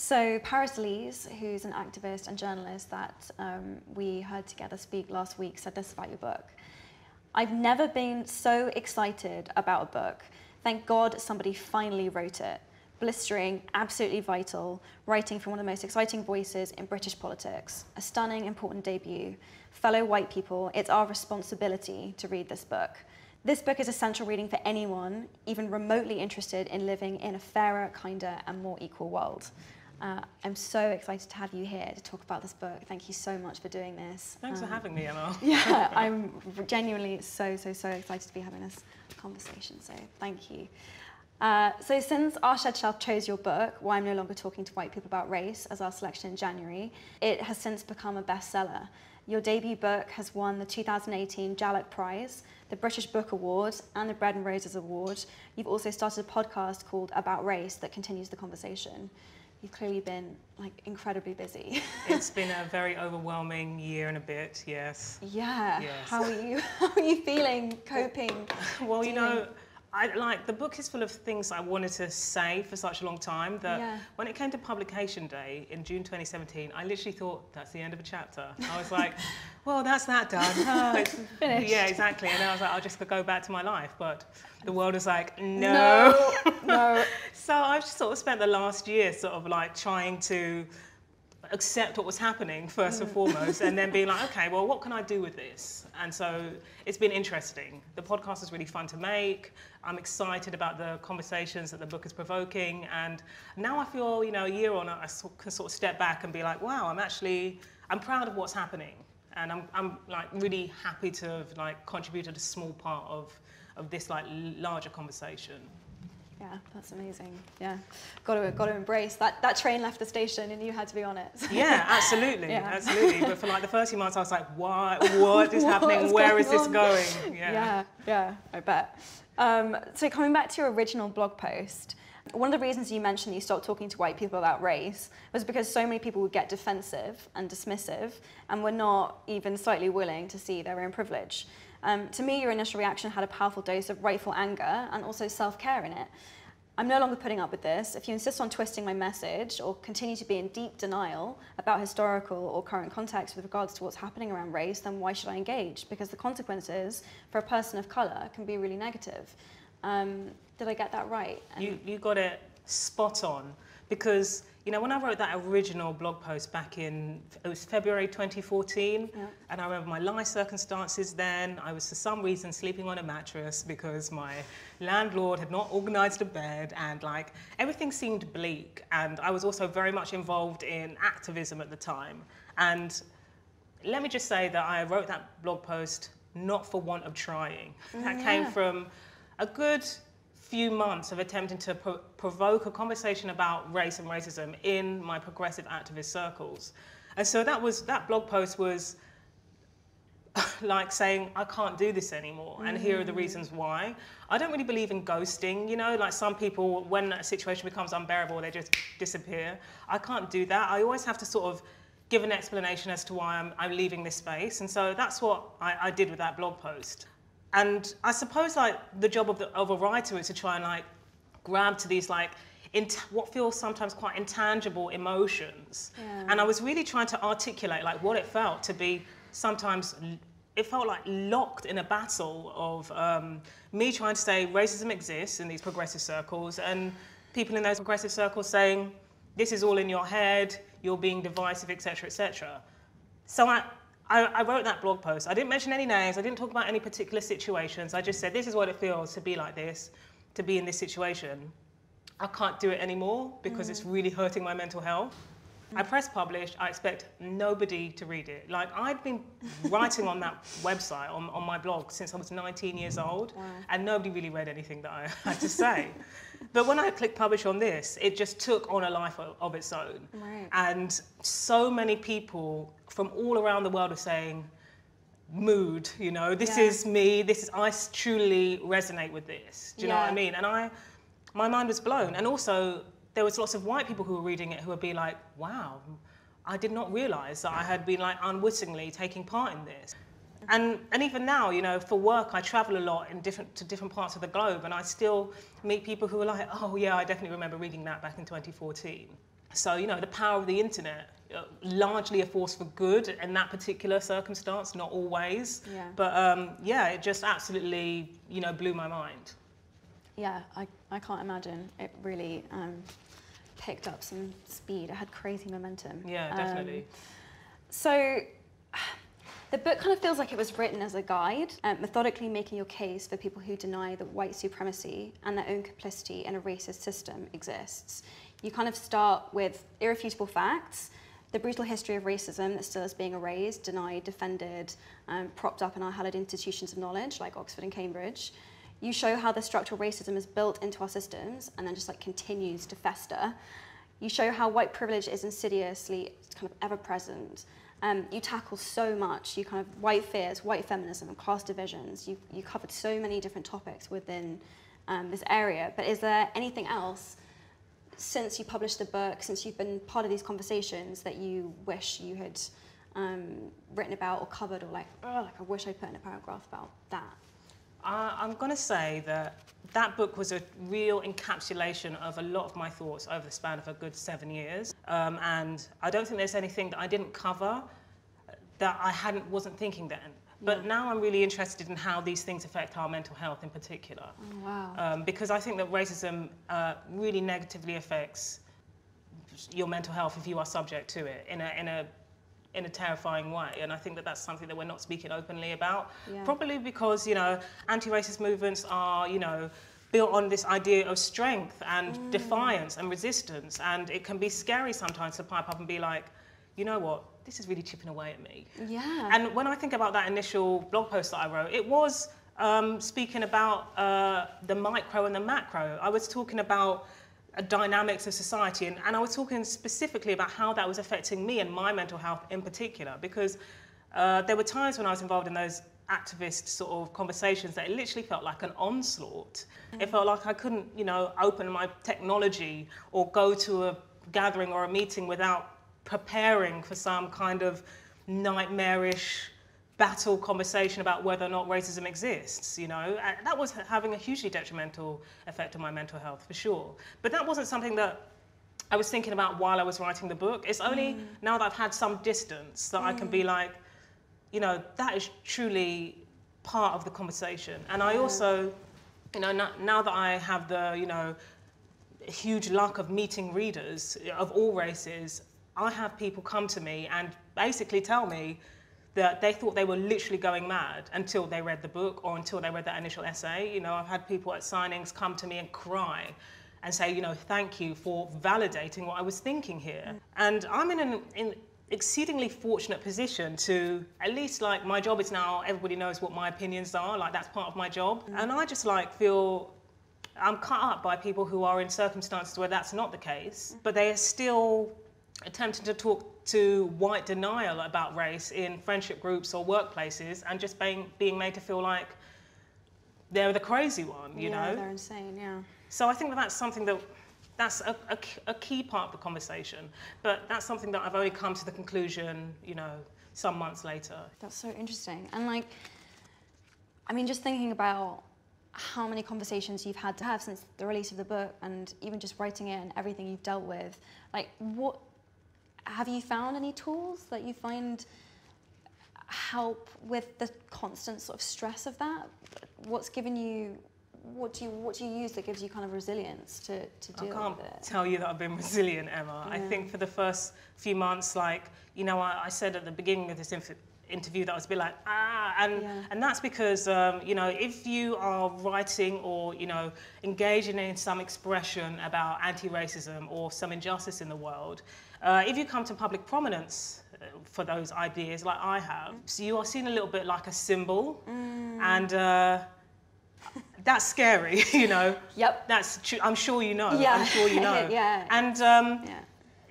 So Paris Lees, who's an activist and journalist that we heard together speak last week, said this about your book. I've never been so excited about a book. Thank God somebody finally wrote it. Blistering, absolutely vital, writing from one of the most exciting voices in British politics. A stunning, important debut. Fellow white people, it's our responsibility to read this book. This book is essential reading for anyone, even remotely interested in living in a fairer, kinder, and more equal world. I'm so excited to have you here to talk about this book. Thank you so much for doing this. Thanks for having me, Emma. Yeah, I'm genuinely so excited to be having this conversation, so thank you. So since Our Shed Shelf chose your book, Why I'm No Longer Talking to White People About Race, as our selection in January, it has since become a bestseller. Your debut book has won the 2018 Jalak Prize, the British Book Award, and the Bread and Roses Award. You've also started a podcast called About Race that continues the conversation. You've clearly been incredibly busy. It's been a very overwhelming year and a bit, yes. Yeah. Yes. How are you feeling, coping? Well, you know, the book is full of things I wanted to say for such a long time that when it came to publication day in June 2017, I literally thought that's the end of a chapter. I was like, well, that's that done. Oh, it's finished. Yeah, exactly. And then I was like, I'll just go back to my life. But the world is like, no. So I've just sort of spent the last year sort of like trying to accept what was happening first and foremost, and then being like, okay, well, what can I do with this? And so it's been interesting. The podcast is really fun to make. I'm excited about the conversations that the book is provoking, and now I feel, you know, a year on, I can sort of step back and be like, wow, I'm proud of what's happening, and I'm like really happy to have like contributed a small part of this like larger conversation. Yeah, that's amazing. Yeah, got to embrace that. That train left the station and you had to be on it. Yeah, absolutely, absolutely. But for like the first few months, I was like, what is happening? Where is this going? Yeah, I bet. So coming back to your original blog post, one of the reasons you mentioned you stopped talking to white people about race was because so many people would get defensive and dismissive and were not even slightly willing to see their own privilege. To me, your initial reaction had a powerful dose of rightful anger and also self-care in it. I'm no longer putting up with this. If you insist on twisting my message or continue to be in deep denial about historical or current context with regards to what's happening around race, then why should I engage? Because the consequences for a person of colour can be really negative. Did I get that right? You got it spot on, because you know, when I wrote that original blog post back in, it was February 2014, and I remember my life circumstances then. I was for some reason sleeping on a mattress because my landlord had not organised a bed, and like everything seemed bleak, and I was also very much involved in activism at the time. And let me just say that I wrote that blog post not for want of trying. That came from a good few months of attempting to provoke a conversation about race and racism in my progressive activist circles. And so that blog post was like saying, I can't do this anymore, and here are the reasons why. I don't really believe in ghosting, you know, like some people, when a situation becomes unbearable, they just disappear. I can't do that. I always have to sort of give an explanation as to why I'm leaving this space. And so that's what I did with that blog post. And I suppose like the job of a writer is to try and like grab to these like what feels sometimes quite intangible emotions. And I was really trying to articulate like what it felt to be sometimes, it felt like locked in a battle of me trying to say racism exists in these progressive circles, and people in those progressive circles saying, this is all in your head, you're being divisive, etc., etc. So I wrote that blog post. I didn't mention any names. I didn't talk about any particular situations. I just said, this is what it feels to be like this, to be in this situation. I can't do it anymore because it's really hurting my mental health. I press published. I expect nobody to read it. Like, I'd been writing on that website, on my blog, since I was 19 years old, and nobody really read anything that I had to say. But when I clicked publish on this, it just took on a life of its own. And so many people from all around the world are saying, mood, you know, this is me, I truly resonate with this. Do you know what I mean? And my mind was blown. And also, there was lots of white people who were reading it who would be like, wow, I did not realise that I had been like unwittingly taking part in this. And even now, you know, for work, I travel a lot to different parts of the globe, and I still meet people who are like, oh yeah, I definitely remember reading that back in 2014. So, you know, the power of the internet, largely a force for good in that particular circumstance, not always. Yeah. But yeah, it just absolutely, you know, blew my mind. Yeah, I can't imagine. It really picked up some speed. It had crazy momentum. Yeah, definitely. So the book kind of feels like it was written as a guide, methodically making your case for people who deny that white supremacy and their own complicity in a racist system exists. You kind of start with irrefutable facts, the brutal history of racism that still is being erased, denied, defended, propped up in our hallowed institutions of knowledge like Oxford and Cambridge. You show how the structural racism is built into our systems and then just like continues to fester. You show how white privilege is insidiously kind of ever present. You tackle so much. You kind of white fears, white feminism, and class divisions. You covered so many different topics within this area. But is there anything else since you published the book, since you've been part of these conversations, that you wish you had written about or covered, or like, oh, like I wish I put in a paragraph about that? I'm going to say that that book was a real encapsulation of a lot of my thoughts over the span of a good 7 years. And I don't think there's anything that I didn't cover that I wasn't thinking then. But now I'm really interested in how these things affect our mental health in particular. Oh, wow. Because I think that racism really negatively affects your mental health if you are subject to it in a terrifying way. And I think that that's something that we're not speaking openly about. Yeah. Probably because, you know, anti-racist movements are, you know, built on this idea of strength and defiance and resistance. And it can be scary sometimes to pipe up and be like, you know what, this is really chipping away at me. Yeah. And when I think about that initial blog post that I wrote, it was speaking about the micro and the macro. I was talking about dynamics of society, and I was talking specifically about how that was affecting me and my mental health in particular, because there were times when I was involved in those activist sort of conversations that it literally felt like an onslaught. It felt like I couldn't, you know, open my technology or go to a gathering or a meeting without preparing for some kind of nightmarish battle conversation about whether or not racism exists, you know. And that was having a hugely detrimental effect on my mental health, for sure. But that wasn't something that I was thinking about while I was writing the book. It's only now that I've had some distance that I can be like, you know, that is truly part of the conversation. And I also, you know, now that I have the, you know, huge luck of meeting readers of all races, I have people come to me and basically tell me that they thought they were literally going mad until they read the book or until they read that initial essay. You know, I've had people at signings come to me and cry and say, you know, thank you for validating what I was thinking here. And I'm in an exceedingly fortunate position to, at least like my job is now, everybody knows what my opinions are, like that's part of my job. And I just like feel I'm cut up by people who are in circumstances where that's not the case, but they are still attempting to talk to white denial about race in friendship groups or workplaces and just being made to feel like they're the crazy one, you know? Yeah, they're insane, yeah. So I think that's something that's a key part of the conversation, but that's something that I've only come to the conclusion, you know, some months later. That's so interesting. And like, I mean, just thinking about how many conversations you've had to have since the release of the book and even just writing it and everything you've dealt with, like have you found any tools that you find help with the constant sort of stress of that? What's given you, what do you use that gives you kind of resilience to deal with it? I can't tell you that I've been resilient, Emma. Yeah. I think for the first few months, like, you know, I said at the beginning of this interview that I was a bit like, and that's because, you know, if you are writing or, you know, engaging in some expression about anti-racism or some injustice in the world, if you come to public prominence for those ideas like I have, so you are seen a little bit like a symbol, and that's scary, you know. Yep. That's true. I'm sure you know. Yeah. I'm sure you know. Yeah. And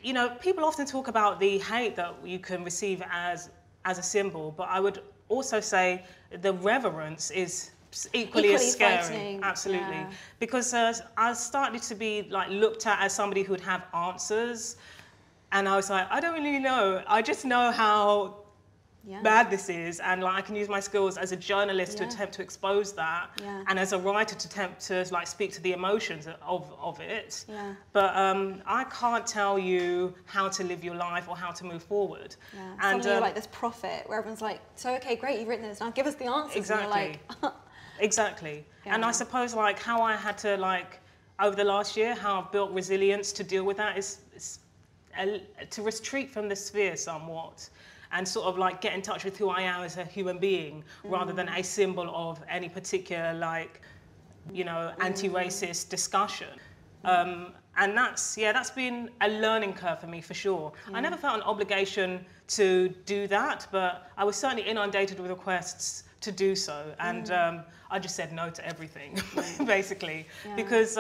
you know, people often talk about the hate that you can receive as a symbol, but I would also say the reverence is equally as scary. Frightening. Absolutely. Yeah. Because I started to be like looked at as somebody who would have answers, and I was like, I don't really know. I just know how bad this is, and like I can use my skills as a journalist to attempt to expose that, and as a writer to attempt to like speak to the emotions of it. But I can't tell you how to live your life or how to move forward. And you're like this prophet where everyone's like, so okay, great, you've written this, now give us the answers. Exactly. And you're like, exactly. And I suppose like how I had to like over the last year, how I've built resilience to deal with that is to retreat from the sphere somewhat, and sort of like get in touch with who I am as a human being, rather than a symbol of any particular like, you know, anti-racist discussion. And that's been a learning curve for me for sure. I never felt an obligation to do that, but I was certainly inundated with requests to do so, and I just said no to everything, basically, because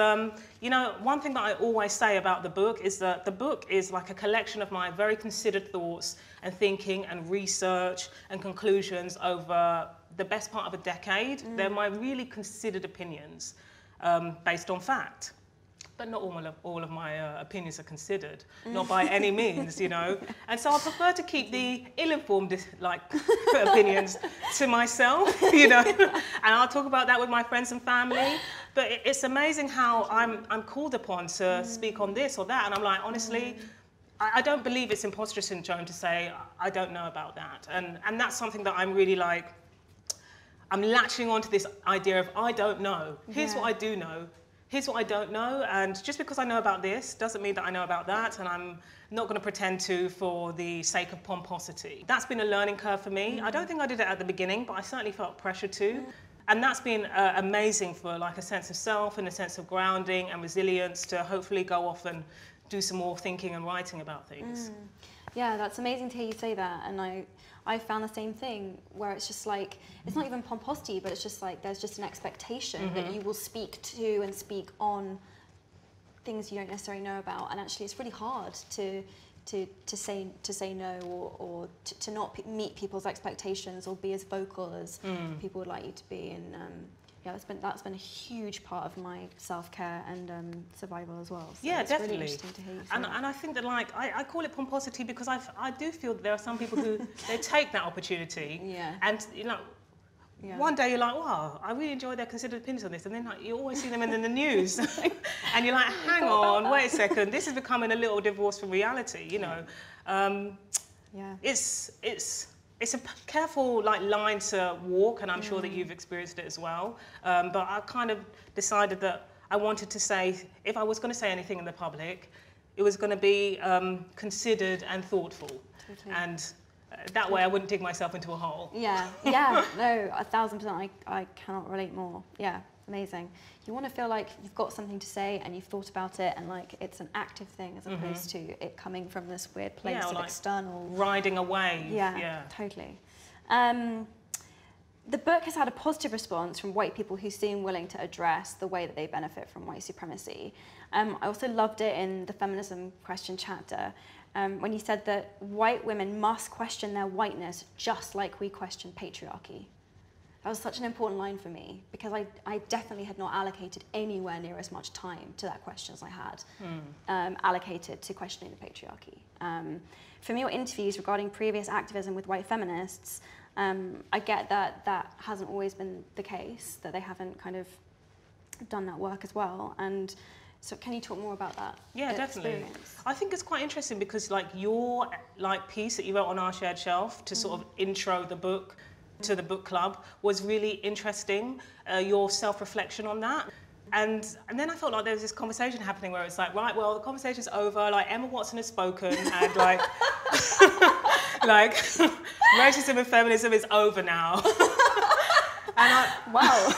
you know, one thing that I always say about the book is that the book is like a collection of my very considered thoughts and thinking and research and conclusions over the best part of a decade. They're my really considered opinions based on fact. But not all of my opinions are considered, not by any means, you know. And so I prefer to keep the ill-informed like opinions to myself, you know. And I'll talk about that with my friends and family. But it's amazing how I'm called upon to speak on this or that, and I'm like, honestly, I don't believe it's imposter syndrome to say I don't know about that, and that's something that I'm really like. I'm latching onto this idea of I don't know. Here's what I do know. Here's what I don't know, and just because I know about this doesn't mean that I know about that, and I'm not going to pretend to for the sake of pomposity. That's been a learning curve for me. I don't think I did it at the beginning, but I certainly felt pressure to. And that's been amazing for like a sense of self and a sense of grounding and resilience to hopefully go off and do some more thinking and writing about things. Yeah, that's amazing to hear you say that, and I found the same thing where it's just like, it's not even pomposity, but it's just like there's just an expectation that you will speak to and speak on things you don't necessarily know about, and actually it's really hard to say no or to not meet people's expectations or be as vocal as people would like you to be, and yeah, that's been a huge part of my self-care and survival as well. So yeah, it's definitely. really interesting to hear you say and that. I think that like I call it pomposity because I do feel that there are some people who they take that opportunity, and you know. One day you're like, wow, I really enjoy their considered opinions on this, and then like, you always see them in the news, and you're like, hang on, wait a second, this is becoming a little divorced from reality, you know. It's a careful like line to walk, and I'm sure that you've experienced it as well. But I kind of decided that I wanted to say, if I was going to say anything in the public, it was going to be considered and thoughtful, and that way I wouldn't dig myself into a hole. Yeah, no, 1000%. I cannot relate more. Yeah, amazing. You want to feel like you've got something to say and you've thought about it, and like it's an active thing as opposed to it coming from this weird place of like external riding a wave. Yeah, totally. The book has had a positive response from white people who seem willing to address the way that they benefit from white supremacy. I also loved it in the feminism question chapter, when you said that white women must question their whiteness just like we question patriarchy. That was such an important line for me, because I definitely had not allocated anywhere near as much time to that question as I had allocated to questioning the patriarchy. From your interviews regarding previous activism with white feminists, I get that that hasn't always been the case, that they haven't kind of done that work as well. And so can you talk more about that? Yeah, definitely. I think it's quite interesting because like your like piece that you wrote on Our Shared Shelf to sort of intro the book to the book club was really interesting, your self-reflection on that. And then I felt like there was this conversation happening where it's like, right, well, the conversation's over, like Emma Watson has spoken, and like, like racism and feminism is over now. And wow.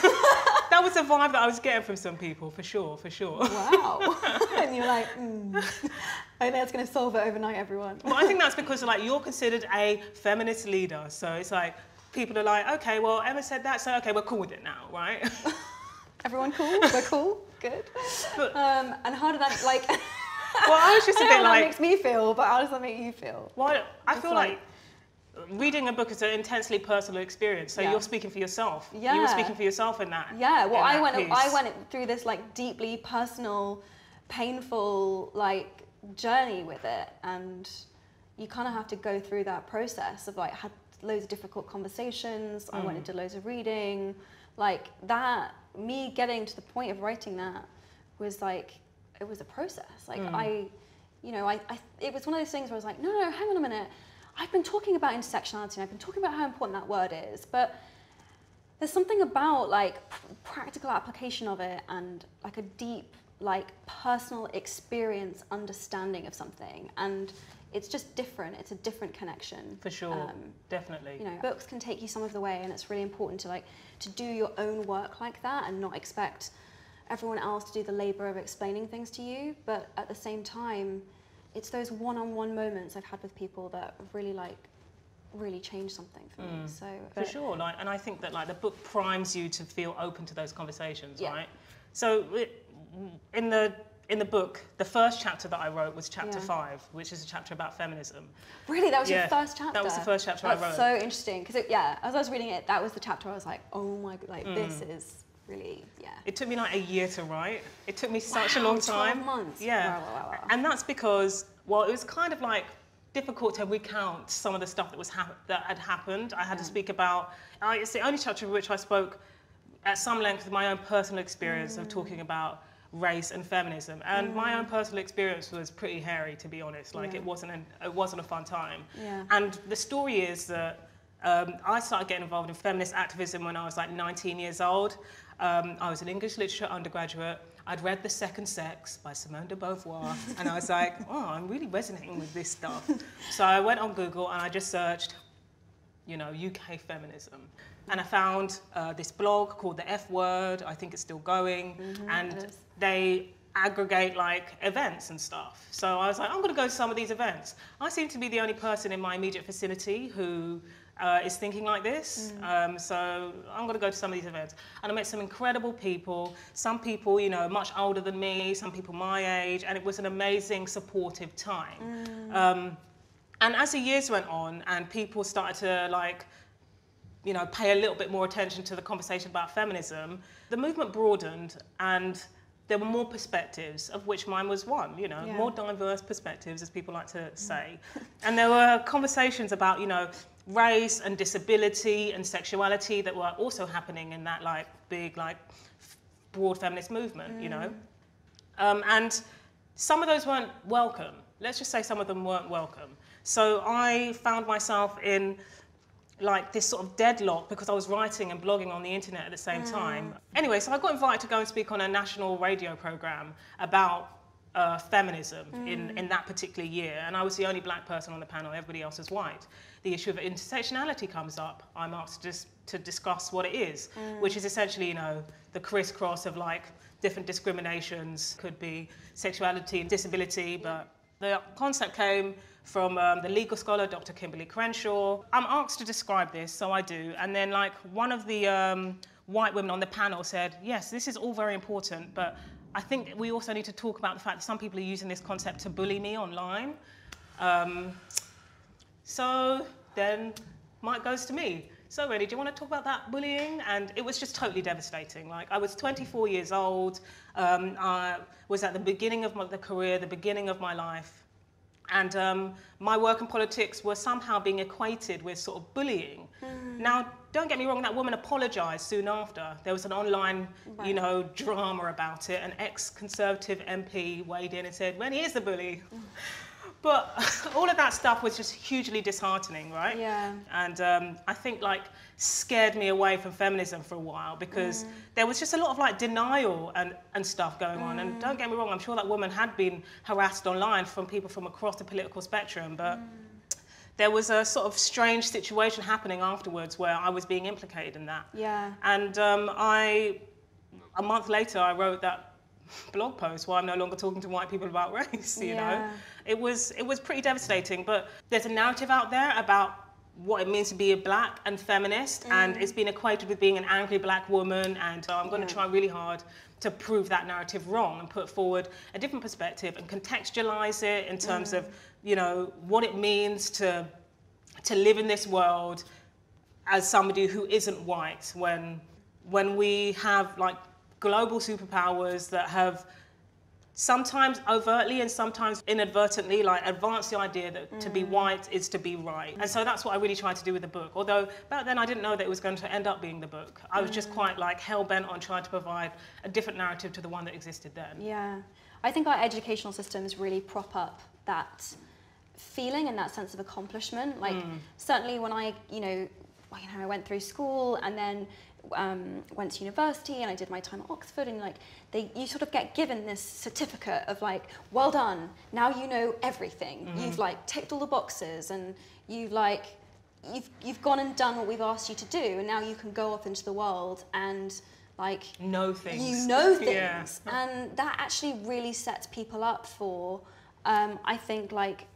That was the vibe that I was getting from some people, for sure. Wow. And you're like, I think that's going to solve it overnight, everyone. Well, I think that's because like you're considered a feminist leader, so it's like people are like, okay, well, Emma said that, so okay, we're cool with it now, right? Everyone cool? We're cool? Good. But, and how did that, like... well, I was just a bit how like... that makes me feel, but how does that make you feel? Well, I feel like reading a book is an intensely personal experience, so you're speaking for yourself. Yeah. You were speaking for yourself in that. Yeah, well, I piece. went through this like deeply personal, painful like journey with it, and you kind of have to go through that process of like loads of difficult conversations. I went into loads of reading. Like that, me getting to the point of writing that was like, it was a process. Like it was one of those things where I was like, no, hang on a minute. I've been talking about intersectionality and I've been talking about how important that word is, but there's something about like practical application of it and like a deep, like personal experience understanding of something, and it's just different. It's a different connection. For sure, definitely. You know, books can take you some of the way, and it's really important to do your own work like that and not expect everyone else to do the labor of explaining things to you. But at the same time, it's those one-on-one moments I've had with people that really changed something for me. So for sure, like, and I think that like the book primes you to feel open to those conversations, Yeah. right? So in the book, the first chapter that I wrote was chapter 5, which is a chapter about feminism. Really, that was your first chapter? That was the first chapter I wrote. That's so interesting, because as I was reading it, that was the chapter I was like, oh my god, like this is really, It took me like a year to write. It took me such a long time. 12 months. Yeah. Wow. And that's because, well, it was kind of like difficult to recount some of the stuff that had happened. I had to speak about, it's the only chapter in which I spoke at some length of my own personal experience of talking about race and feminism. And my own personal experience was pretty hairy, to be honest. Like it wasn't a fun time. Yeah. And the story is that I started getting involved in feminist activism when I was like 19 years old. I was an English literature undergraduate. I'd read The Second Sex by Simone de Beauvoir, and I was like, oh, I'm really resonating with this stuff. So I went on Google and I just searched, UK feminism. And I found this blog called The F Word. I think it's still going. And they aggregate like events and stuff. So I was like, I'm going to go to some of these events. I seem to be the only person in my immediate vicinity who is thinking like this. So I'm going to go to some of these events. And I met some incredible people, some people, much older than me, some people my age, and it was an amazing, supportive time. And as the years went on and people started to pay a little bit more attention to the conversation about feminism, the movement broadened and there were more perspectives, of which mine was one, more diverse perspectives, as people like to say. And there were conversations about, race and disability and sexuality that were also happening in that big broad feminist movement, and some of those weren't welcome. Let's just say some of them weren't welcome. So I found myself in this sort of deadlock because I was writing and blogging on the internet at the same time. Anyway, so I got invited to go and speak on a national radio program about feminism in that particular year, and I was the only black person on the panel. Everybody else was white. The issue of intersectionality comes up. I'm asked to discuss what it is, which is essentially, the crisscross of different discriminations. Could be sexuality and disability, but the concept came from the legal scholar, Dr. Kimberly Crenshaw. I'm asked to describe this, so I do. And then one of the white women on the panel said, yes, this is all very important, but I think we also need to talk about the fact that some people are using this concept to bully me online. So then Mike goes to me. So Reni, do you want to talk about that bullying? And it was just totally devastating. I was 24 years old. I was at the beginning of the career, the beginning of my life. And my work in politics was somehow being equated with sort of bullying. Now, don't get me wrong, that woman apologized soon after. There was an online, drama about it. An ex-Conservative MP weighed in and said, Reni is the bully. But all of that stuff was just hugely disheartening, right? Yeah. And I think scared me away from feminism for a while because there was just a lot of denial and stuff going on. And don't get me wrong, I'm sure that woman had been harassed online from people from across the political spectrum, but there was a sort of strange situation happening afterwards where I was being implicated in that. Yeah. And a month later, I wrote that blog post why I'm no longer talking to white people about race, you know? It was pretty devastating, but there's a narrative out there about what it means to be a black and feminist, and it's been equated with being an angry black woman, and I'm going to try really hard to prove that narrative wrong and put forward a different perspective and contextualize it in terms of, what it means to live in this world as somebody who isn't white when we have global superpowers that have sometimes overtly and sometimes inadvertently, like advance the idea that to be white is to be right. And so that's what I really tried to do with the book. Although back then I didn't know that it was going to end up being the book. I was just quite like hell-bent on trying to provide a different narrative to the one that existed then. Yeah. I think our educational systems really prop up that feeling and that sense of accomplishment. Like certainly when I went through school and then went to university and I did my time at Oxford, and like you sort of get given this certificate of like, well done, now you know everything. You've like ticked all the boxes and you've gone and done what we've asked you to do, and now you can go off into the world and like know things. You know things. Yeah. And that actually really sets people up for I think like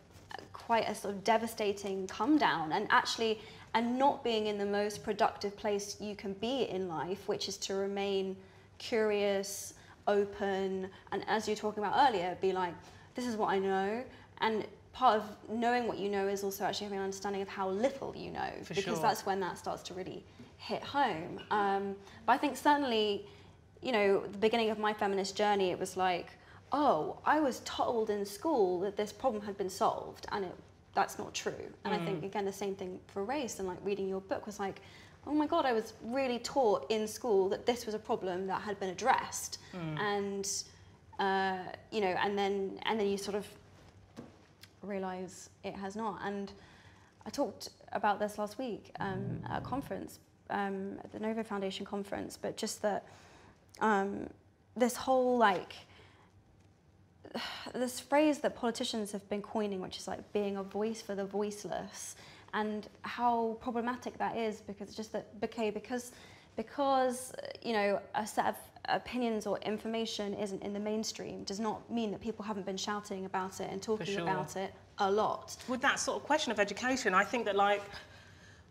quite a sort of devastating come down, and not being in the most productive place you can be in life, which is to remain curious, open, and as you were talking about earlier, be like, this is what I know. And part of knowing what you know is also actually having an understanding of how little you know, because that's when that starts to really hit home. But I think certainly, the beginning of my feminist journey, it was like, oh, I was told in school that this problem had been solved, and that's not true. And I think, again, the same thing for race, and like reading your book was like, oh my God, I was really taught in school that this was a problem that had been addressed. And, and then you sort of realize it has not. And I talked about this last week at a conference, at the Novo Foundation conference, but just that this whole like, this phrase that politicians have been coining, which is like being a voice for the voiceless, and how problematic that is, because it's just that, okay, because a set of opinions or information isn't in the mainstream does not mean that people haven't been shouting about it and talking about it a lot. With that sort of question of education, I think that like,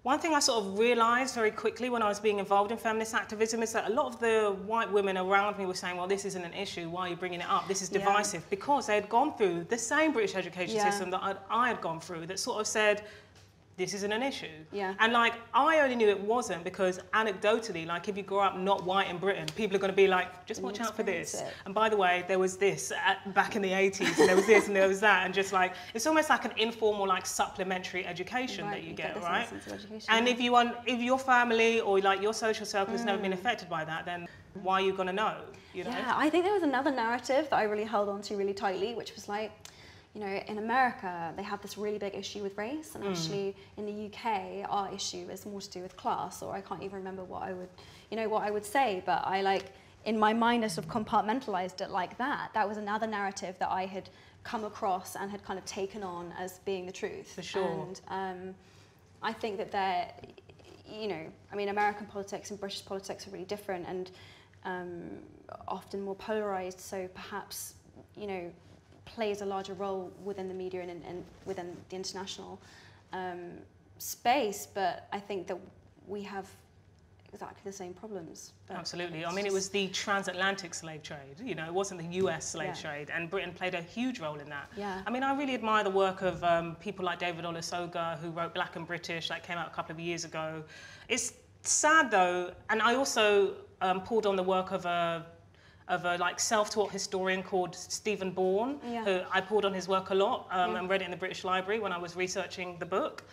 one thing I sort of realised very quickly when I was being involved in feminist activism is that a lot of the white women around me were saying, well, this isn't an issue, why are you bringing it up? This is divisive, because they had gone through the same British education system that I had gone through, that sort of said, this isn't an issue. And like, I only knew it wasn't because anecdotally, like if you grow up not white in Britain, people are going to be like, just watch out for this. And by the way, there was this back in the 80s, and there was this and there was that, and just like, it's almost like an informal, like supplementary education that you get, right? And if your family or like your social circle has never been affected by that, then why are you going to know? Yeah, I think there was another narrative that I really held on to really tightly, which was like, in America, they have this really big issue with race, and actually in the UK, our issue is more to do with class, or I can't even remember what I would say, but I like, in my mind, I sort of compartmentalized it like that. That was another narrative that I had come across and had kind of taken on as being the truth. For sure. And I think that American politics and British politics are really different and often more polarized, so perhaps, plays a larger role within the media and within the international space, but I think that we have exactly the same problems. Absolutely. I mean, it was the transatlantic slave trade, it wasn't the US slave trade, and Britain played a huge role in that. I mean, I really admire the work of people like David Olusoga, who wrote Black and British, that came out a couple of years ago. It's sad though, and I also pulled on the work of a like self-taught historian called Stephen Bourne, who I pulled on his work a lot and read it in the British Library when I was researching the book.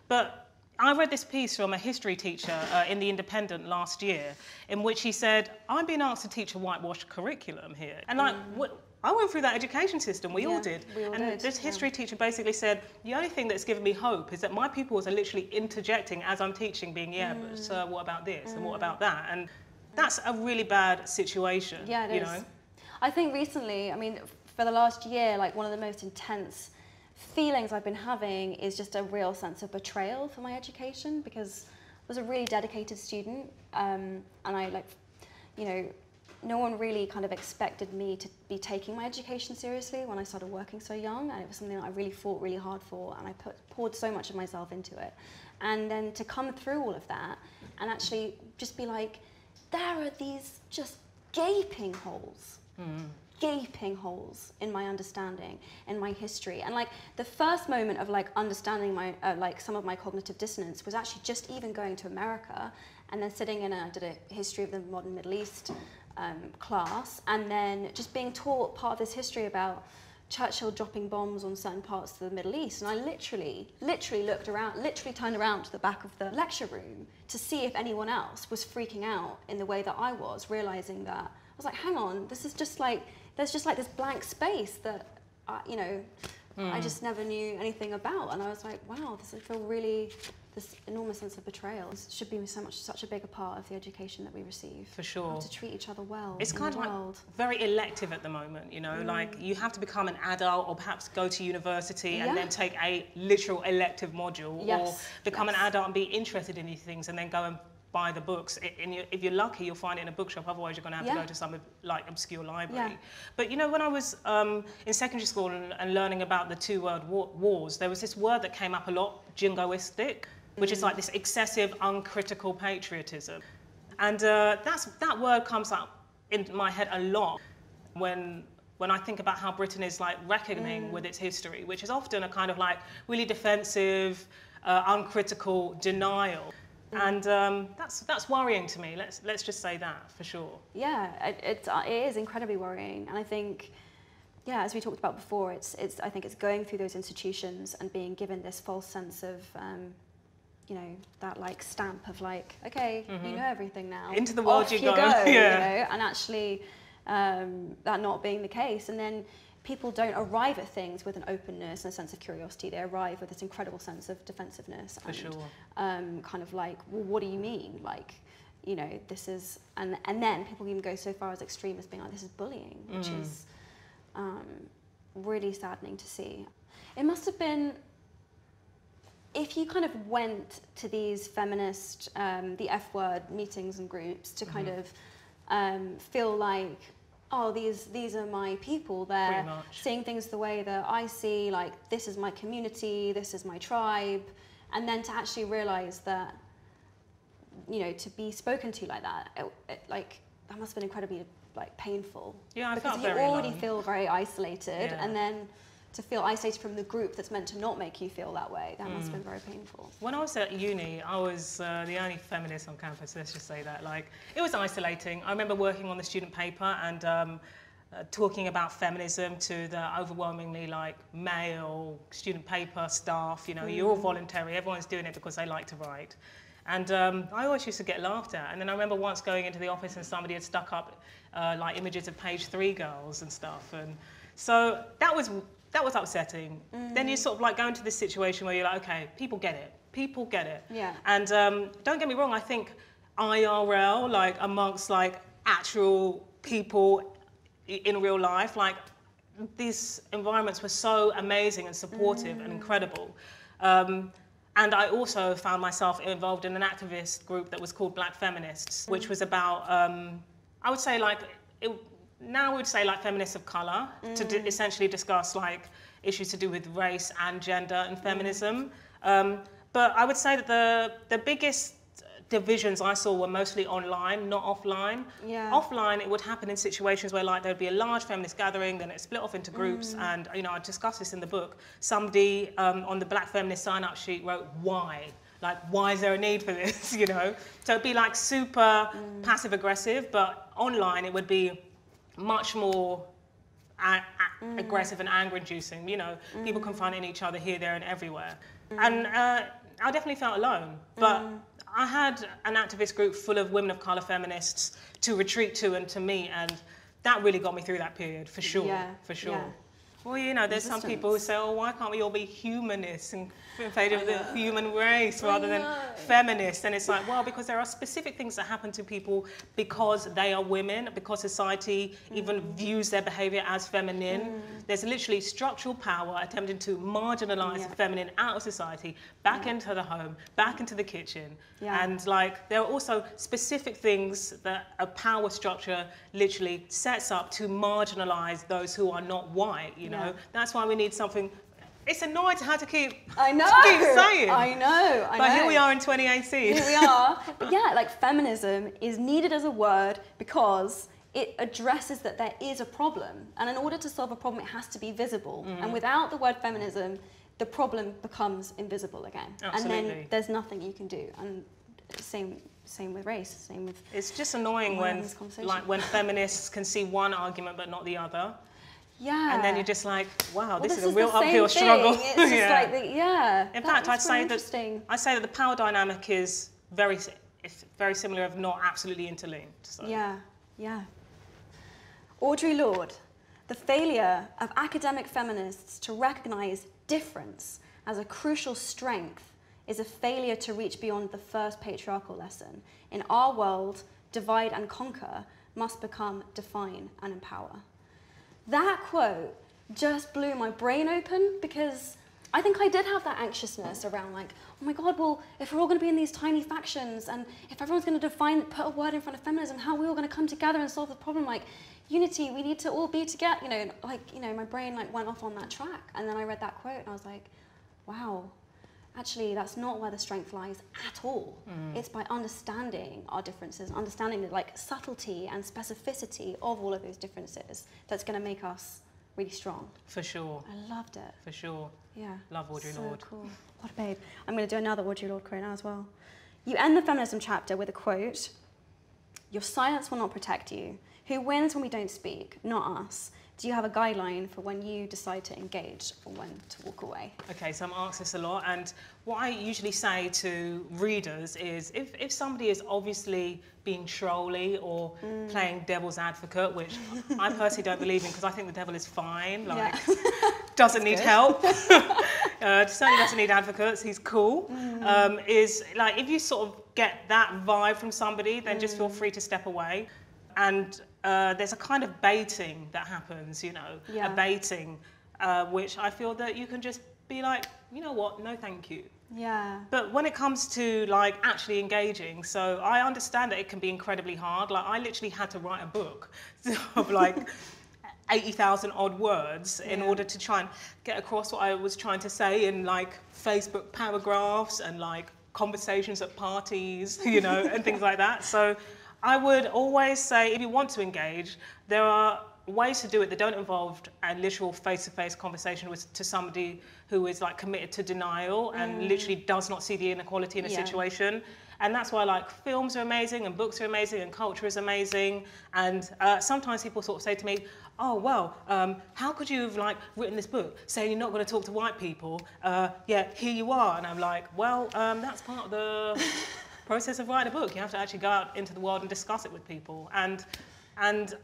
But I read this piece from a history teacher in The Independent last year, in which he said, I'm being asked to teach a whitewashed curriculum here. And like, I went through that education system, we all did. This history teacher basically said, the only thing that's given me hope is that my pupils are literally interjecting as I'm teaching, being, but sir, what about this and what about that? And that's a really bad situation. Yeah, it is. I think recently, for the last year, like one of the most intense feelings I've been having is just a real sense of betrayal for my education, because I was a really dedicated student, and I no one really kind of expected me to be taking my education seriously when I started working so young, and it was something that I really fought really hard for, and I poured so much of myself into it. And then to come through all of that and actually just be like, there are these just gaping holes in my understanding, in my history. And like the first moment of like understanding my, like some of my cognitive dissonance was actually just even going to America and then sitting in I did a history of the modern Middle East class, and then just being taught part of this history about Churchill dropping bombs on certain parts of the Middle East, and I literally looked around, literally turned around to the back of the lecture room to see if anyone else was freaking out in the way that I was, realizing that I was like, hang on, this is just like, there's just like this blank space that, you know, I just never knew anything about, and I was like, wow, I feel really this enormous sense of betrayal. This should be such a bigger part of the education that we receive. For sure. How to treat each other well. It's kind of like very elective at the moment, you know, like you have to become an adult or perhaps go to university and then take a literal elective module, or become an adult and be interested in these things and then go and buy the books. If you're lucky, you'll find it in a bookshop, otherwise you're going to have to go to some like obscure library. But you know, when I was in secondary school and learning about the two world wars, there was this word that came up a lot, jingoistic, which is like this excessive, uncritical patriotism. And that word comes up in my head a lot when I think about how Britain is like reckoning with its history, which is often a kind of like really defensive, uncritical denial. And that's worrying to me. Let's just say that for sure. Yeah, it is incredibly worrying, and I think, yeah, as we talked about before, I think it's going through those institutions and being given this false sense of, you know, that like stamp of like, okay, you know everything now. Into the world off you go. Yeah. You know, and actually that not being the case, and then people don't arrive at things with an openness and a sense of curiosity. They arrive with this incredible sense of defensiveness. For sure. Kind of like, well, what do you mean? Like, you know, this is, and then people even go so far as extreme as being like, this is bullying, which is really saddening to see. It must have been, if you kind of went to these feminist, the F word meetings and groups to kind of feel like, oh, these are my people, they're seeing things the way that I see, like, this is my community, this is my tribe, and then to actually realise that, you know, to be spoken to like that, like, that must have been incredibly, like, painful. Yeah, I because felt very you already alone. Feel very isolated, and then to feel isolated from the group that's meant to not make you feel that way, that must have been very painful. When I was at uni, I was the only feminist on campus, let's just say that. Like, it was isolating. I remember working on the student paper and talking about feminism to the overwhelmingly like male student paper staff. You know, you're all voluntary, everyone's doing it because they like to write. And I always used to get laughed at. And then I remember once going into the office and somebody had stuck up like images of page 3 girls and stuff. And so that was upsetting. Then you sort of like go into this situation where you're like, okay, people get it. People get it. Yeah. And don't get me wrong, I think IRL, like amongst like actual people in real life, like these environments were so amazing and supportive and incredible. And I also found myself involved in an activist group that was called Black Feminists, which was about, I would say like, now we'd say like feminists of colour, to essentially discuss like issues to do with race and gender and feminism. But I would say that the biggest divisions I saw were mostly online, not offline. Yeah. Offline, it would happen in situations where like there'd be a large feminist gathering, then it split off into groups, and you know, I discussed this in the book. Somebody on the Black Feminist sign-up sheet wrote, why? Like, why is there a need for this, you know? So it'd be like super passive-aggressive, but online it would be much more aggressive and anger-inducing, you know? People confronting each other here, there, and everywhere. And I definitely felt alone, but I had an activist group full of women of colour feminists to retreat to and to meet, and that really got me through that period, for sure, for sure. Yeah. Well, you know, there's some people who say, oh, why can't we all be humanists and in favour of the human race rather than feminists? And it's like, well, because there are specific things that happen to people because they are women, because society even views their behaviour as feminine. There's literally structural power attempting to marginalise the feminine out of society, back into the home, back into the kitchen. And like, there are also specific things that a power structure literally sets up to marginalise those who are not white, you know? That's why we need something. It's annoying to have to keep, I know. to keep saying. I know. But here we are in 2018. Here we are. But yeah, like feminism is needed as a word because it addresses that there is a problem. And in order to solve a problem, it has to be visible. And without the word feminism, the problem becomes invisible again. Absolutely. And then there's nothing you can do. And same same with race, same with... It's just annoying when feminists can see one argument but not the other. Yeah. And then you're just like, wow, this is a real uphill struggle. It's just like, In fact, I'd say that the power dynamic is very similar, if not absolutely interlinked. So. Yeah. Audre Lorde, the failure of academic feminists to recognise difference as a crucial strength is a failure to reach beyond the first patriarchal lesson. In our world, divide and conquer must become define and empower. That quote just blew my brain open, because I think I did have that anxiousness around like, oh my God, well, if we're all going to be in these tiny factions, and if everyone's going to put a word in front of feminism, how are we all going to come together and solve the problem? Like, unity, we need to all be together, my brain like went off on that track. And then I read that quote and I was like, wow, actually that's not where the strength lies at all. It's by understanding our differences, understanding the like subtlety and specificity of all of those differences that's going to make us really strong. For sure. I loved it. For sure. Yeah. Love Audre Lorde. So cool. What a babe. I'm going to do another Audre Lorde quote now as well. You end the feminism chapter with a quote, "Your silence will not protect you. Who wins when we don't speak? Not us. Do you have a guideline for when you decide to engage or when to walk away?" Okay, so I'm asked this a lot, and what I usually say to readers is if somebody is obviously being trolly or playing devil's advocate, which I personally don't believe in, because I think the devil is fine, like doesn't need help, certainly doesn't need advocates, he's cool, is like if you sort of get that vibe from somebody, then just feel free to step away. And there's a kind of baiting that happens, a baiting, which I feel that you can just be like, you know what, no thank you. Yeah. But when it comes to like actually engaging, so I understand that it can be incredibly hard. Like I literally had to write a book of like 80,000 odd words in order to try and get across what I was trying to say in like Facebook paragraphs and like conversations at parties, and things like that. So I would always say, if you want to engage, there are ways to do it that don't involve a literal face-to-face conversation to somebody who is like committed to denial and literally does not see the inequality in a situation. And that's why like films are amazing and books are amazing and culture is amazing. And sometimes people sort of say to me, oh, well, how could you have like written this book saying you're not going to talk to white people? Here you are. And I'm like, well, that's part of the process of writing a book. You have to actually go out into the world and discuss it with people. And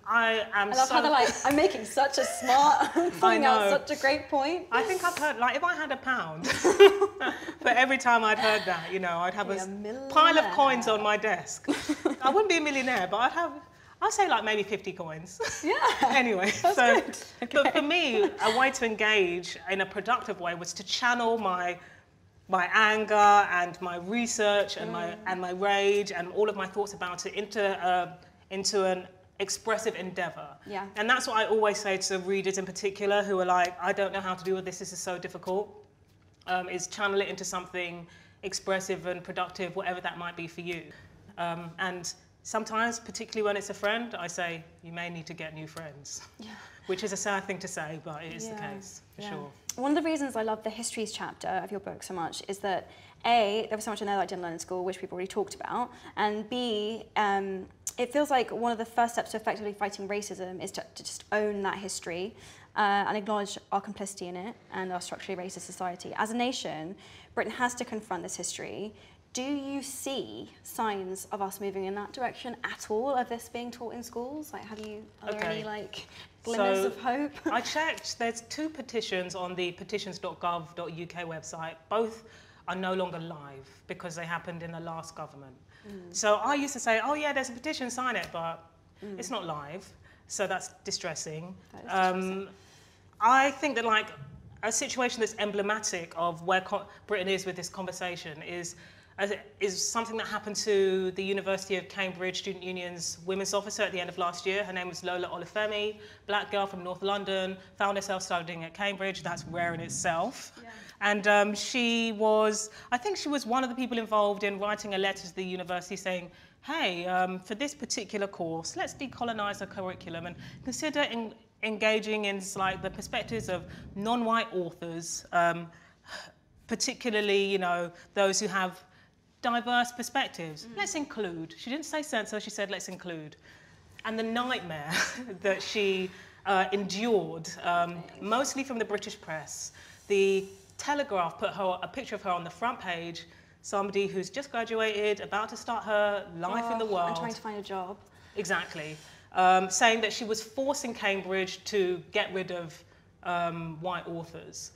I love how they're like, I'm making such a smart, pulling out such a great point. I think I've heard, like, if I had £1 for every time I'd heard that, I'd have a pile of coins on my desk. I wouldn't be a millionaire, but I'd say like maybe 50 coins. Yeah. Anyway, that's good. Okay. But for me, a way to engage in a productive way was to channel my anger and my research and my rage and all of my thoughts about it into an expressive endeavour. Yeah. And that's what I always say to readers in particular who are like, I don't know how to do this is so difficult, is channel it into something expressive and productive, whatever that might be for you. And sometimes, particularly when it's a friend, I say, you may need to get new friends. Yeah. Which is a sad thing to say, but it is the case, for sure. One of the reasons I love the histories chapter of your book so much is that A, there was so much in there that I didn't learn in school, which we've already talked about, and B, it feels like one of the first steps to effectively fighting racism is to just own that history and acknowledge our complicity in it and our structurally racist society. As a nation, Britain has to confront this history. Do you see signs of us moving in that direction at all, of this being taught in schools? Like, are there any like glimmers of hope? I checked, there's 2 petitions on the petitions.gov.uk website. Both are no longer live because they happened in the last government. So I used to say, oh yeah, there's a petition, sign it, but it's not live. So that's distressing. That is distressing. I think that like a situation that's emblematic of where Britain is with this conversation is something that happened to the University of Cambridge Student Union's women's officer at the end of last year. Her name was Lola Olufemi, black girl from North London, found herself studying at Cambridge. That's rare in itself. Yeah. And I think she was one of the people involved in writing a letter to the university saying, hey, for this particular course, let's decolonize the curriculum and consider engaging in like the perspectives of non-white authors, particularly, those who have diverse perspectives. Let's include. She didn't say censor, she said let's include. And the nightmare that she endured, mostly from the British press. The Telegraph put a picture of her on the front page, somebody who's just graduated, about to start her life in the world. And trying to find a job. Exactly. Saying that she was forcing Cambridge to get rid of white authors.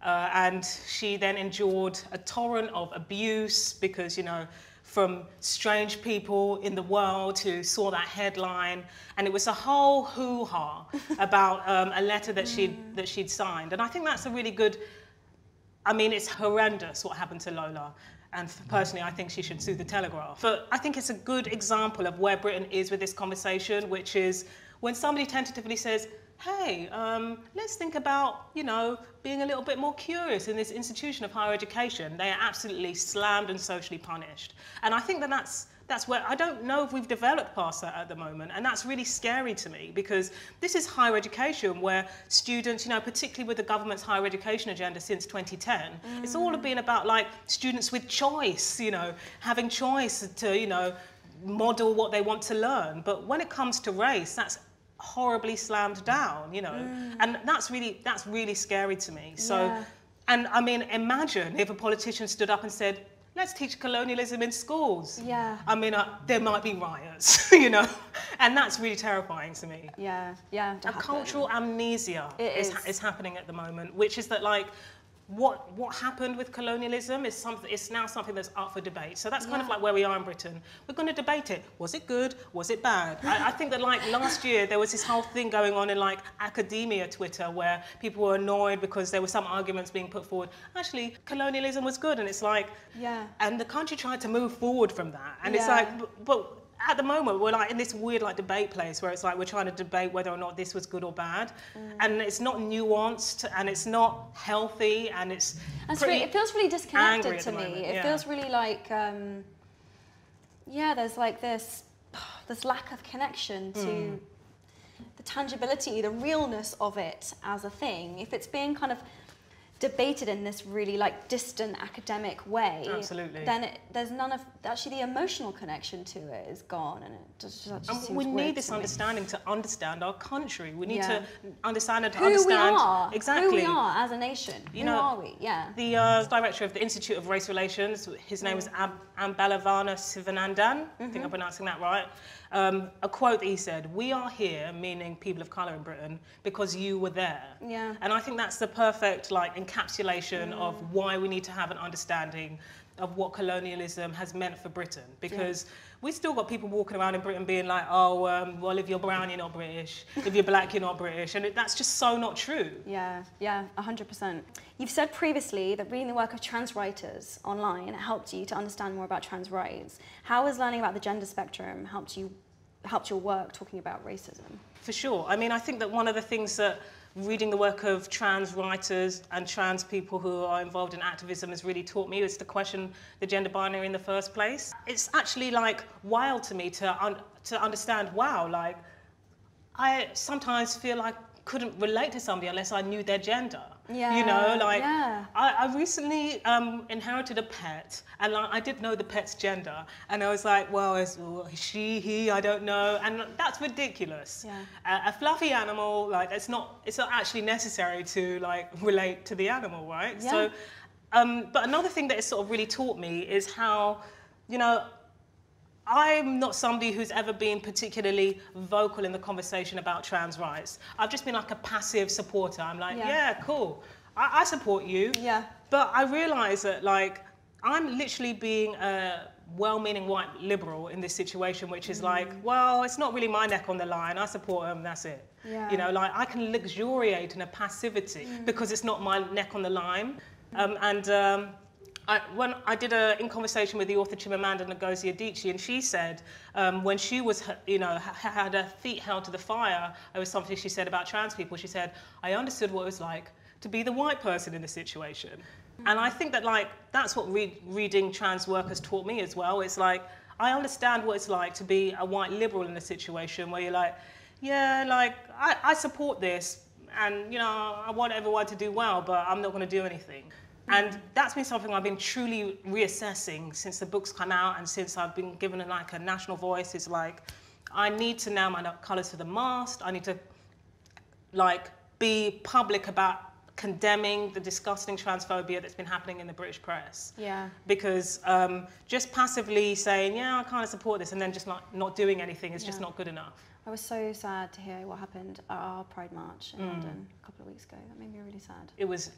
And she then endured a torrent of abuse because, you know, from strange people in the world who saw that headline. And it was a whole hoo-ha about a letter that she'd signed. And I think that's a really good, I mean, it's horrendous what happened to Lola. And personally, I think she should sue the Telegraph. But I think it's a good example of where Britain is with this conversation, which is when somebody tentatively says, hey, let's think about, you know, being a little bit more curious in this institution of higher education. They are absolutely slammed and socially punished. And I think that that's where, I don't know if we've developed past that at the moment. And that's really scary to me because this is higher education where students, you know, particularly with the government's higher education agenda since 2010, it's all been about like students with choice, you know, having choice to, you know, model what they want to learn. But when it comes to race, that's horribly slammed down, you know, and that's really scary to me. So, and I mean, imagine if a politician stood up and said, let's teach colonialism in schools. Yeah. I mean, there might be riots, you know, and that's really terrifying to me. Yeah, A cultural amnesia is happening at the moment, which is that like, what happened with colonialism is something. It's now something that's up for debate. So that's kind of like where we are in Britain. We're going to debate it. Was it good? Was it bad? I think that like last year there was this whole thing going on in like academia Twitter where people were annoyed because there were some arguments being put forward. Actually, colonialism was good, and it's like, and the country tried to move forward from that, and it's like, but at the moment, we're like in this weird like debate place where it's like we're trying to debate whether or not this was good or bad, and it's not nuanced and it's not healthy and it's it feels really disconnected to me. It feels really like, there's like this lack of connection to the tangibility, the realness of it as a thing. If it's being kind of debated in this really like distant academic way, then there's none of actually the emotional connection to it is gone, and it just seems we need this understanding to understand our country. We need to understand and to understand who we are, exactly who we are as a nation. Who are we? Yeah. The director of the Institute of Race Relations, his name is Ambalavana Sivanandan. I think I'm pronouncing that right. A quote that he said, "We are here," meaning people of colour in Britain, "because you were there." Yeah. And I think that's the perfect like encapsulation of why we need to have an understanding of what colonialism has meant for Britain, because we've still got people walking around in Britain being like, oh, well, if you're brown, you're not British. If you're black, you're not British. And that's just so not true. Yeah, 100%. You've said previously that reading the work of trans writers online helped you to understand more about trans rights. How has learning about the gender spectrum helped your work talking about racism? For sure. I mean, I think that one of the things that reading the work of trans writers and trans people who are involved in activism has really taught me is to question the gender binary in the first place. It's actually like wild to me to understand, wow, like I sometimes feel like I couldn't relate to somebody unless I knew their gender. Yeah, you know, like I recently inherited a pet, and like, I didn't know the pet's gender, and I was like, well, is she, he, I don't know, and that's ridiculous. A fluffy animal, like it's not actually necessary to like relate to the animal, right? So, but another thing that it's sort of really taught me is how, you know, I'm not somebody who's ever been particularly vocal in the conversation about trans rights. I've just been like a passive supporter. I'm like, yeah cool, I support you. Yeah. But I realise that like, I'm literally being a well-meaning white liberal in this situation, which is like, well, it's not really my neck on the line. I support them, that's it. Yeah. You know, like I can luxuriate in a passivity because it's not my neck on the line. When I did in conversation with the author Chimamanda Ngozi Adichie, and she said when she was, you know, had her feet held to the fire, there was something she said about trans people. She said, I understood what it was like to be the white person in the situation. And I think that like, that's what reading trans work has taught me as well. It's like, I understand what it's like to be a white liberal in a situation where you're like, yeah, like, I support this, and, you know, I want everyone to do well, but I'm not going to do anything. And that's been something I've been truly reassessing since the book's come out and since I've been given a national voice. Is like, I need to nail my colours to the mast. I need to be public about condemning the disgusting transphobia that's been happening in the British press. Yeah. Because just passively saying, yeah, I kind of support this, and then just not doing anything is just not good enough. I was so sad to hear what happened at our Pride March in London a couple of weeks ago. That made me really sad. It was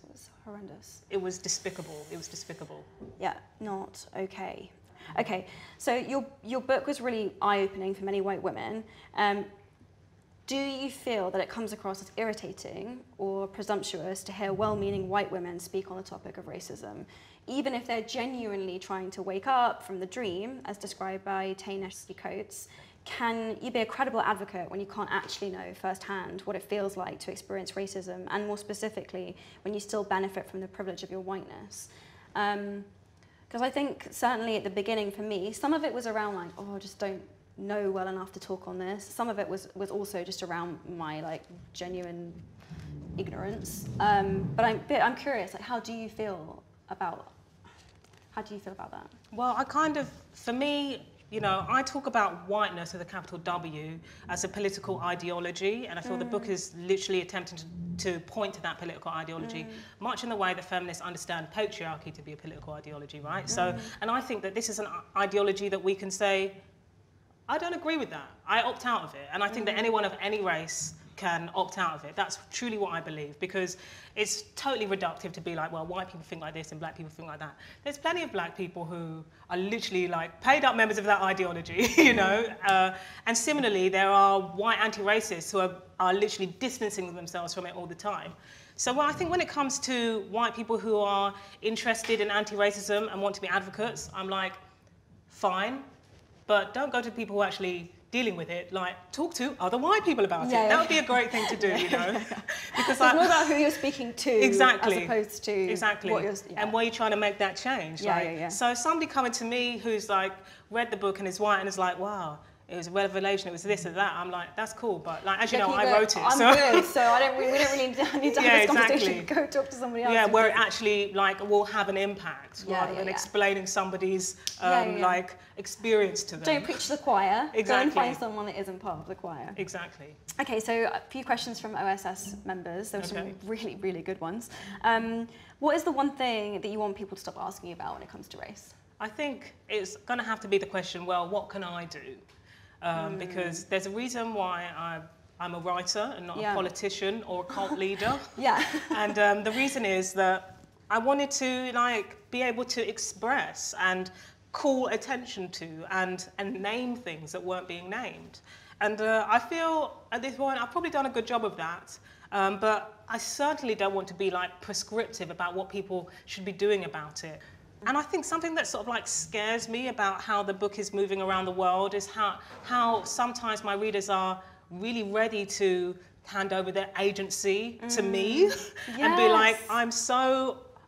horrendous. It was despicable. It was despicable. Yeah, not okay. Okay, so your book was really eye-opening for many white women. Do you feel that it comes across as irritating or presumptuous to hear well-meaning white women speak on the topic of racism, even if they're genuinely trying to wake up from the dream, as described by Ta-Nehisi Coates? Can you be a credible advocate when you can't actually know firsthand what it feels like to experience racism, and more specifically, when you still benefit from the privilege of your whiteness? Because I think certainly at the beginning for me, some of it was around like, oh, I just don't know well enough to talk on this. Some of it was also just around my genuine ignorance. But I'm curious, how do you feel about that? Well, for me, I talk about whiteness with a capital W as a political ideology, and I feel the book is literally attempting to point to that political ideology, much in the way that feminists understand patriarchy to be a political ideology, right? So, and I think that this is an ideology that we can say, I don't agree with that. I opt out of it. And I think that anyone of any race can opt out of it. That's truly what I believe, because it's totally reductive to be like, well, white people think like this and black people think like that. There's plenty of black people who are literally paid up members of that ideology, and similarly, there are white anti-racists who are literally distancing themselves from it all the time. So I think when it comes to white people who are interested in anti-racism and want to be advocates, I'm like, fine, but don't go to people who are actually dealing with it, talk to other white people about it. That would be a great thing to do, Because it's more about who you're speaking to, exactly, as opposed to what you're, and where you're trying to make that change. So somebody coming to me who's read the book and is white and is like, wow, it was a revelation, it was this and that. I'm like, that's cool, but as you know, I wrote it. I'm good, so we don't really need to have this conversation. Go talk to somebody else. Yeah, where it actually will have an impact rather than explaining somebody's experience to them. Don't preach to the choir. Exactly. Go and find someone that isn't part of the choir. Exactly. Okay, so a few questions from OSS members. There were some really, really good ones. What is the one thing that you want people to stop asking about when it comes to race? I think it's going to have to be the question, well, what can I do? Because there's a reason why I'm a writer and not a politician or a cult leader. And the reason is that I wanted to be able to express and call attention to and name things that weren't being named. And I feel at this point I've probably done a good job of that, but I certainly don't want to be prescriptive about what people should be doing about it. And I think something that sort of scares me about how the book is moving around the world is how sometimes my readers are really ready to hand over their agency to me and be like,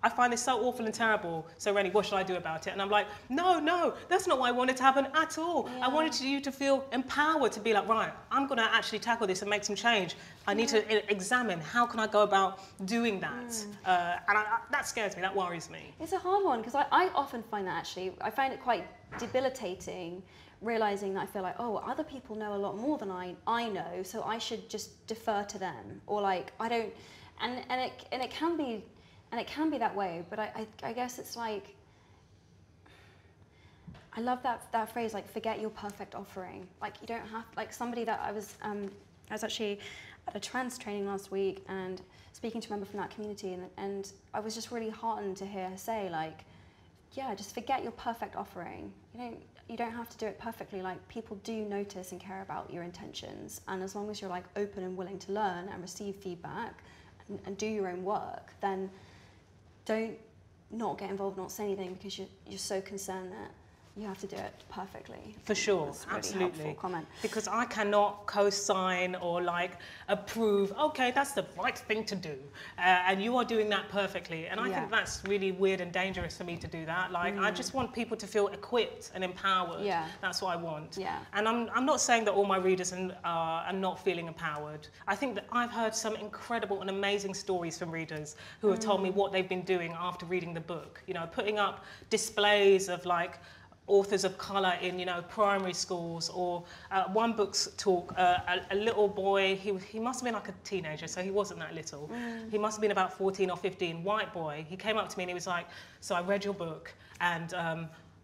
I find this so awful and terrible, so Reni, what should I do about it? And I'm like, no, that's not what I wanted to happen at all. I wanted you to feel empowered to be like, right, I'm going to actually tackle this and make some change. I need to examine how can I go about doing that. And that scares me, that worries me. It's a hard one, because I often find that actually, I find it quite debilitating, realising that I feel like, oh, other people know a lot more than I know, so I should just defer to them. Or I don't, and it can be, and it can be that way, but I guess it's I love that phrase, forget your perfect offering. You don't have, somebody that I was actually at a trans training last week and speaking to a member from that community, and I was just really heartened to hear her say, yeah, just forget your perfect offering. You don't have to do it perfectly. People do notice and care about your intentions, and as long as you're open and willing to learn and receive feedback and do your own work, then don't not get involved, not say anything because you're so concerned that You have to do it perfectly. For sure, That's really absolutely. helpful comment. Because I cannot co-sign or like approve, okay, that's the right thing to do. And you are doing that perfectly. And I think that's really weird and dangerous for me to do that. Like, I just want people to feel equipped and empowered. Yeah. That's what I want. Yeah. And I'm not saying that all my readers are not feeling empowered. I think that I've heard some incredible and amazing stories from readers who have told me what they've been doing after reading the book. You know, putting up displays of like authors of colour in, you know, primary schools, or one book's talk, a little boy, he must have been like a teenager, so he wasn't that little. He must have been about 14 or 15, white boy. He came up to me and he was like, so I read your book and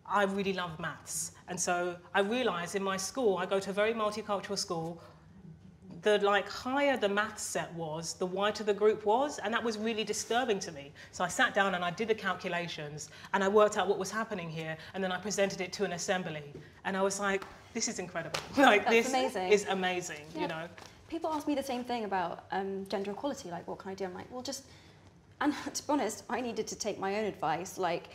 I really love maths. And so I realised in my school, I go to a very multicultural school, the like higher the maths set was, the whiter the group was, and that was really disturbing to me. So I sat down and I did the calculations and I worked out what was happening here, and then I presented it to an assembly. And I was like, this is incredible. Like, That's this amazing. is amazing, you know. People ask me the same thing about gender equality, like what can I do? I'm like, well, just, and to be honest, I needed to take my own advice. Like,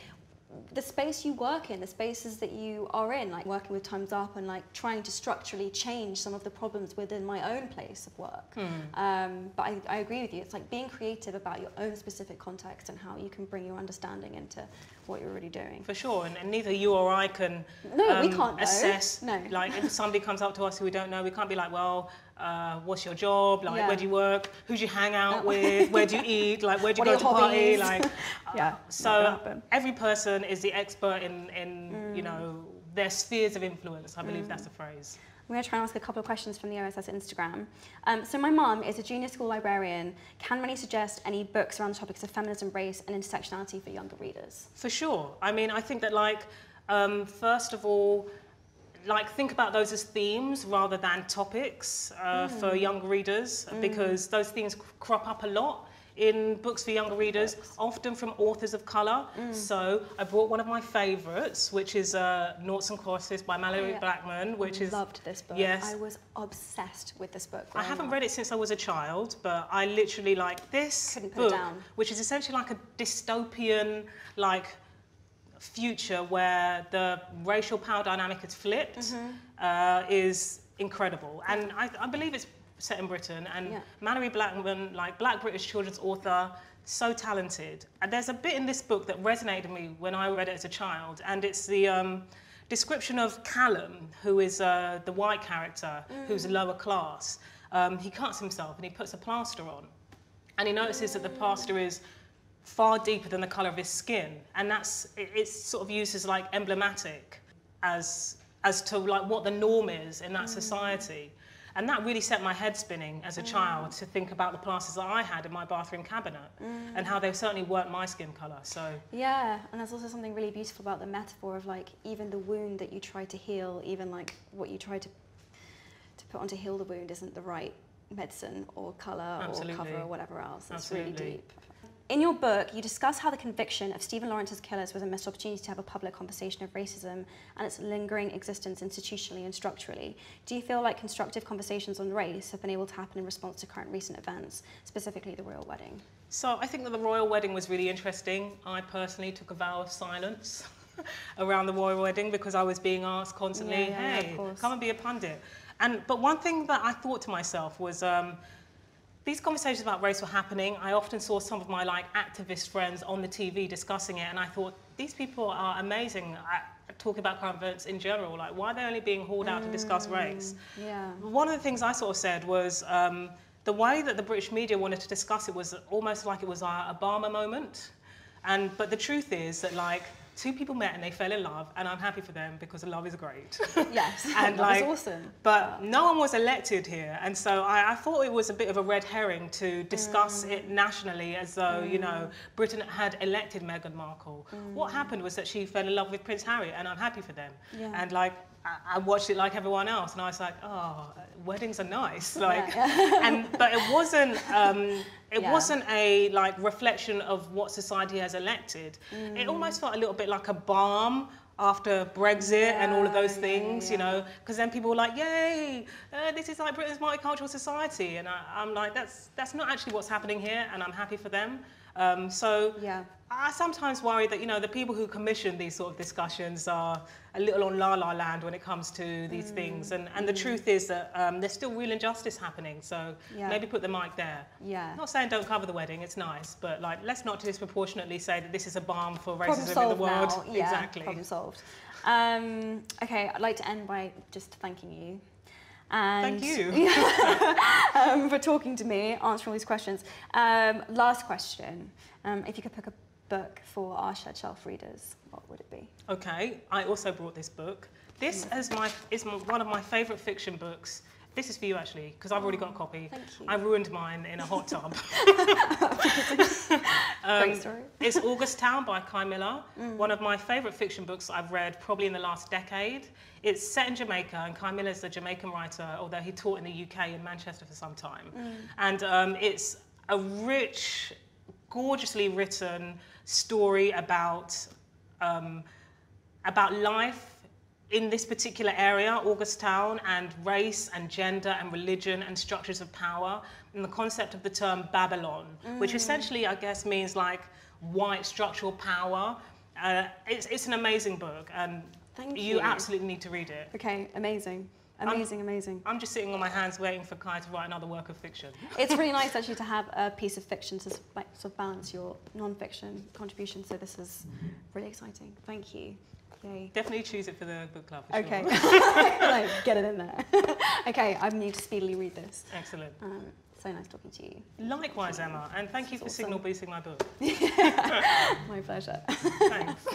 the space you work in, the spaces that you are in, like working with Time's Up and like trying to structurally change some of the problems within my own place of work. But I agree with you, it's like being creative about your own specific context and how you can bring your understanding into what you're really doing. For sure, and neither you or I can we can't assess. No. Like, if somebody comes up to us who we don't know, we can't be like, well, what's your job? Like, where do you work? Who do you hang out with? Where do you eat? Like, where do you go to party? Like, so every person is the expert in you know, their spheres of influence. I believe that's the phrase. I'm going to try and ask a couple of questions from the OSS Instagram. So my mum is a junior school librarian. Can Reni suggest any books around the topics of feminism, race and intersectionality for younger readers? For sure. I mean, I think that like, first of all, like think about those as themes rather than topics for younger readers, because those themes crop up a lot in books for younger readers, often from authors of colour. So I brought one of my favourites, which is Noughts and Crosses by Mallory Blackman, which is... Loved this book. Yes. I was obsessed with this book. I haven't read it since I was a child, but I literally like this book, which is essentially like a dystopian, like, future where the racial power dynamic is flipped, is incredible. And I believe it's set in Britain, and Mallory Blackman, like Black British children's author, so talented. And there's a bit in this book that resonated with me when I read it as a child, and it's the description of Callum, who is the white character, who's lower class. He cuts himself and he puts a plaster on, and he notices that the plaster is far deeper than the colour of his skin, and it's sort of used as like emblematic as to like what the norm is in that society. And that really set my head spinning as a child, to think about the plasters that I had in my bathroom cabinet and how they certainly weren't my skin colour. So yeah, and there's also something really beautiful about the metaphor of like even the wound that you try to heal, even like what you try to put on to heal the wound isn't the right medicine or colour or cover or whatever else. It's really deep. In your book, you discuss how the conviction of Stephen Lawrence's killers was a missed opportunity to have a public conversation of racism and its lingering existence institutionally and structurally. Do you feel like constructive conversations on race have been able to happen in response to current recent events, specifically the royal wedding? So I think that the royal wedding was really interesting. I personally took a vow of silence around the royal wedding because I was being asked constantly, hey, come and be a pundit. But one thing that I thought to myself was, these conversations about race were happening. I often saw some of my like activist friends on the TV discussing it, and I thought, these people are amazing at talking about current events in general. Like, why are they only being hauled out to discuss race? Yeah. One of the things I sort of said was, the way that the British media wanted to discuss it was almost like it was our Obama moment. But the truth is that like, two people met and they fell in love, and I'm happy for them because love is great. Yes, and love like, is awesome. But no one was elected here, and so I thought it was a bit of a red herring to discuss it nationally as though, you know, Britain had elected Meghan Markle. What happened was that she fell in love with Prince Harry, and I'm happy for them. And like, I watched it like everyone else, and I was like, oh, weddings are nice. Like, but it wasn't. It wasn't a like reflection of what society has elected. It almost felt a little bit like a balm after Brexit and all of those things, you know, because then people were like, yay, this is like Britain's multicultural society. And I'm like, that's not actually what's happening here, and I'm happy for them. I sometimes worry that, you know, the people who commission these sort of discussions are a little on la-la land when it comes to these things. And the truth is that there's still real injustice happening. So maybe put the mic there. Yeah. Not saying don't cover the wedding, it's nice, but like, let's not disproportionately say that this is a balm for Problem racism solved in the world. now. Yeah, exactly. problem solved. Okay, I'd like to end by just thanking you. And thank you. for talking to me, answering all these questions. Last question. If you could pick a book for our Shed Shelf readers, what would it be? Okay, I also brought this book. This is one of my favourite fiction books. This is for you, actually, because I've already got a copy. Thank you. I ruined mine in a hot tub. Great story. It's August Town by Kai Miller, one of my favourite fiction books I've read probably in the last decade. It's set in Jamaica, and Kai Miller's a Jamaican writer, although he taught in the UK in Manchester for some time. And it's a rich, gorgeously written story about life in this particular area, August Town, and race and gender and religion and structures of power, and the concept of the term Babylon, which essentially, I guess, means like white structural power. It's an amazing book, and you absolutely need to read it. Okay, amazing. Amazing. I'm just sitting on my hands waiting for Kai to write another work of fiction. It's really nice actually to have a piece of fiction to like, sort of balance your non-fiction contribution, so this is really exciting. Thank you. Yay. Definitely choose it for the book club, for okay. sure. Like, get it in there. Okay, I need to speedily read this. Excellent. So nice talking to you. Likewise, Emma, and thank you for Awesome. signal boosting my book. My pleasure. Thanks.